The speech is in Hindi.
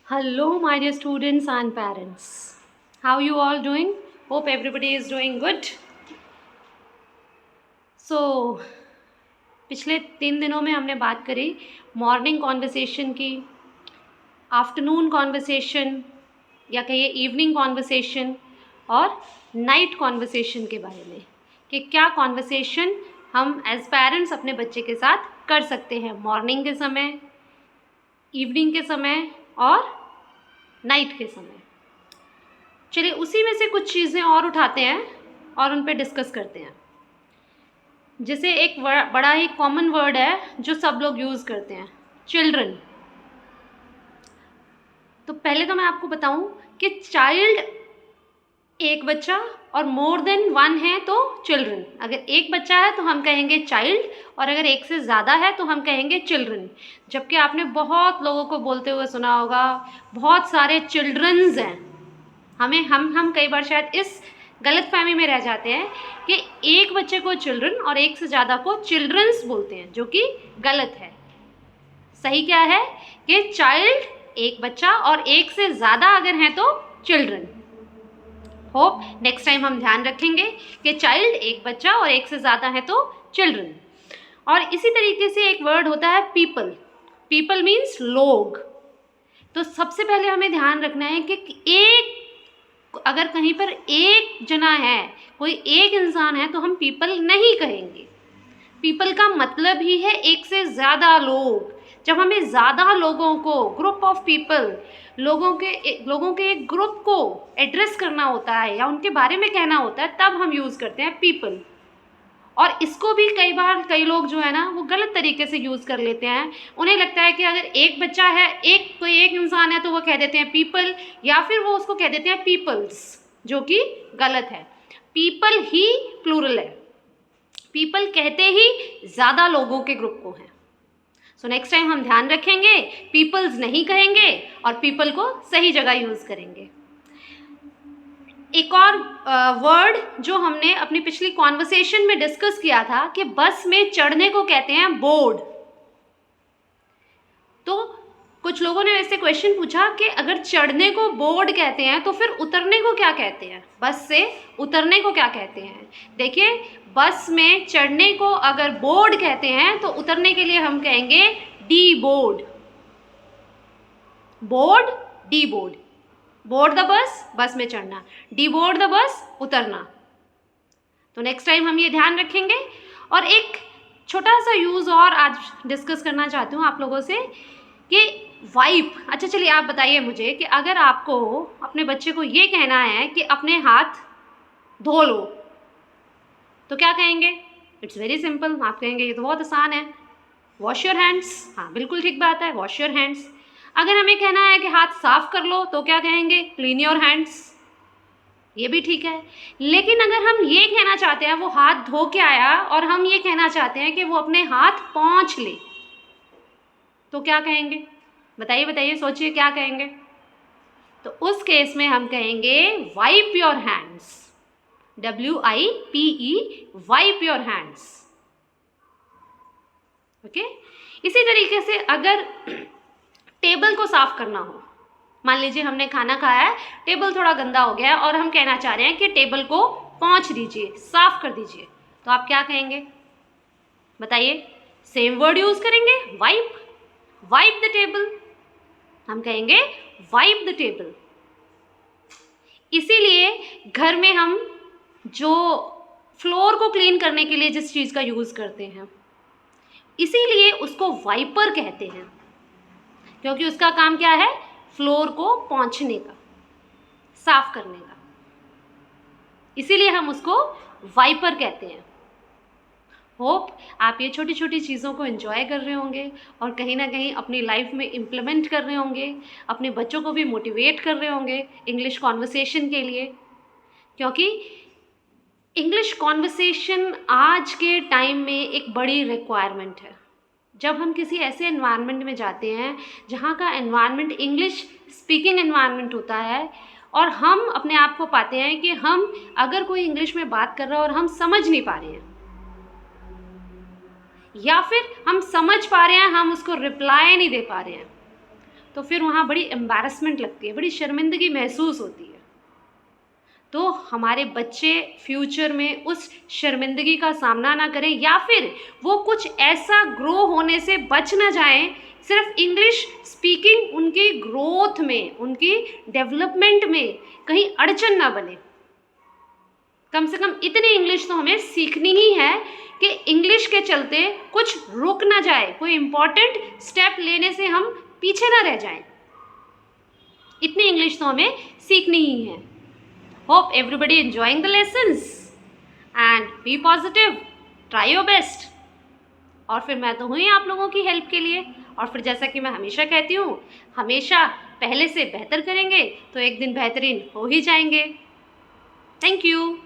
Hello, my dear students and parents. How you all doing? Hope everybody is doing good. So, पिछले 3 दिनों में हमने बात करी मॉर्निंग कॉन्वर्सेशन की, आफ्टरनून कॉन्वर्सेशन या कहिए इवनिंग कॉन्वर्सेशन और नाइट कॉन्वर्सेशन के बारे में कि क्या कॉन्वर्सेशन हम एज पेरेंट्स अपने बच्चे के साथ कर सकते हैं मॉर्निंग के समय, इवनिंग के समय और नाइट के समय। चलिए उसी में से कुछ चीज़ें और उठाते हैं और उन पे डिस्कस करते हैं। जैसे एक बड़ा ही कॉमन वर्ड है जो सब लोग यूज़ करते हैं, चिल्ड्रन। तो पहले तो मैं आपको बताऊं कि चाइल्ड एक बच्चा और मोर देन वन है तो चिल्ड्रन। अगर एक बच्चा है तो हम कहेंगे चाइल्ड और अगर एक से ज़्यादा है तो हम कहेंगे चिल्ड्रन। जबकि आपने बहुत लोगों को बोलते हुए सुना होगा बहुत सारे चिल्ड्रंस हैं। हम कई बार शायद इस गलतफहमी में रह जाते हैं कि एक बच्चे को चिल्ड्रन और एक से ज़्यादा को चिल्ड्रंस बोलते हैं, जो कि गलत है। सही क्या है कि चाइल्ड एक बच्चा और एक से ज़्यादा अगर हैं तो चिल्ड्रन। होप नेक्स्ट टाइम हम ध्यान रखेंगे कि चाइल्ड एक बच्चा और एक से ज़्यादा है तो चिल्ड्रन। और इसी तरीके से एक वर्ड होता है पीपल। पीपल मीन्स लोग। तो सबसे पहले हमें ध्यान रखना है कि एक अगर कहीं पर एक जना है, कोई एक इंसान है, तो हम पीपल नहीं कहेंगे। पीपल का मतलब ही है एक से ज़्यादा लोग। जब हमें ज़्यादा लोगों को, ग्रुप ऑफ पीपल, लोगों के एक ग्रुप को एड्रेस करना होता है या उनके बारे में कहना होता है, तब हम यूज़ करते हैं पीपल। और इसको भी कई लोग जो है ना वो गलत तरीके से यूज़ कर लेते हैं। उन्हें लगता है कि अगर एक बच्चा है, कोई एक इंसान है, तो वो कह देते हैं पीपल, या फिर वो उसको कह देते हैं पीपल्स, जो कि गलत है। पीपल ही प्लूरल है। पीपल कहते ही ज़्यादा लोगों के ग्रुप को है। सो नेक्स्ट टाइम हम ध्यान रखेंगे, पीपल्स नहीं कहेंगे और पीपल को सही जगह यूज़ करेंगे। एक और वर्ड जो हमने अपनी पिछली कॉन्वर्सेशन में डिस्कस किया था कि बस में चढ़ने को कहते हैं बोर्ड। तो कुछ लोगों ने ऐसे क्वेश्चन पूछा कि अगर चढ़ने को बोर्ड कहते हैं तो फिर उतरने को क्या कहते हैं, बस से उतरने को क्या कहते हैं। देखिए, बस में चढ़ने को अगर बोर्ड कहते हैं तो उतरने के लिए हम कहेंगे D board. Board, D board. Board the bus, बस में चढ़ना। डी बोर्ड द बस, उतरना। तो नेक्स्ट टाइम हम ये ध्यान रखेंगे। और एक छोटा सा यूज़ और आज डिस्कस करना चाहती हूँ आप लोगों से कि वाइप। अच्छा चलिए आप बताइए मुझे कि अगर आपको अपने बच्चे को ये कहना है कि अपने हाथ धो लो, तो क्या कहेंगे? It's very simple. आप कहेंगे ये तो बहुत आसान है, वॉश योर हैंड्स। हाँ, बिल्कुल ठीक बात है, वॉश योर हैंड्स। अगर हमें कहना है कि हाथ साफ कर लो, तो क्या कहेंगे? Clean your hands. ये भी ठीक है। लेकिन अगर हम ये कहना चाहते हैं वो हाथ धो के आया और हम ये कहना चाहते हैं कि वो अपने हाथ पोंछ ले, तो क्या कहेंगे? बताइए बताइए, सोचिए क्या कहेंगे। तो उस केस में हम कहेंगे wipe your hands. WIPE, wipe your hands. Okay. इसी तरीके से अगर टेबल को साफ करना हो, मान लीजिए हमने खाना खाया है, टेबल थोड़ा गंदा हो गया है और हम कहना चाह रहे हैं कि टेबल को पोंछ दीजिए, साफ कर दीजिए, तो आप क्या कहेंगे? बताइए। सेम वर्ड यूज करेंगे, वाइप। Wipe the table. हम कहेंगे वाइप द टेबल। इसीलिए घर में हम जो फ्लोर को क्लीन करने के लिए जिस चीज़ का यूज़ करते हैं, इसीलिए उसको वाइपर कहते हैं, क्योंकि उसका काम क्या है? फ्लोर को पोंछने का, साफ करने का। इसीलिए हम उसको वाइपर कहते हैं। होप आप ये छोटी छोटी चीज़ों को एंजॉय कर रहे होंगे और कहीं ना कहीं अपनी लाइफ में इम्प्लीमेंट कर रहे होंगे, अपने बच्चों को भी मोटिवेट कर रहे होंगे इंग्लिश कॉन्वर्सेशन के लिए, क्योंकि इंग्लिश कॉन्वर्सेशन आज के टाइम में एक बड़ी रिक्वायरमेंट है। जब हम किसी ऐसे एनवायरनमेंट में जाते हैं जहाँ का एनवायरनमेंट इंग्लिश स्पीकिंग एनवायरनमेंट होता है और हम अपने आप को पाते हैं कि हम अगर कोई इंग्लिश में बात कर रहा है और हम समझ नहीं पा रहे हैं, या फिर हम समझ पा रहे हैं हम उसको रिप्लाई नहीं दे पा रहे हैं, तो फिर वहाँ बड़ी एम्बैरसमेंट लगती है, बड़ी शर्मिंदगी महसूस होती है। तो हमारे बच्चे फ्यूचर में उस शर्मिंदगी का सामना ना करें, या फिर वो कुछ ऐसा ग्रो होने से बच ना जाएं, सिर्फ इंग्लिश स्पीकिंग उनकी ग्रोथ में, उनकी डेवलपमेंट में कहीं अड़चन ना बने। कम से कम इतनी इंग्लिश तो हमें सीखनी ही है कि इंग्लिश के चलते कुछ रुक ना जाए, कोई इम्पॉर्टेंट स्टेप लेने से हम पीछे ना रह जाएं। इतनी इंग्लिश तो हमें सीखनी ही है। Hope everybody enjoying the lessons and be positive, try your best. और फिर मैं तो हूँ ही आप लोगों की हेल्प के लिए। और फिर जैसा कि मैं हमेशा कहती हूँ, हमेशा पहले से बेहतर करेंगे तो एक दिन बेहतरीन हो ही जाएंगे। Thank you.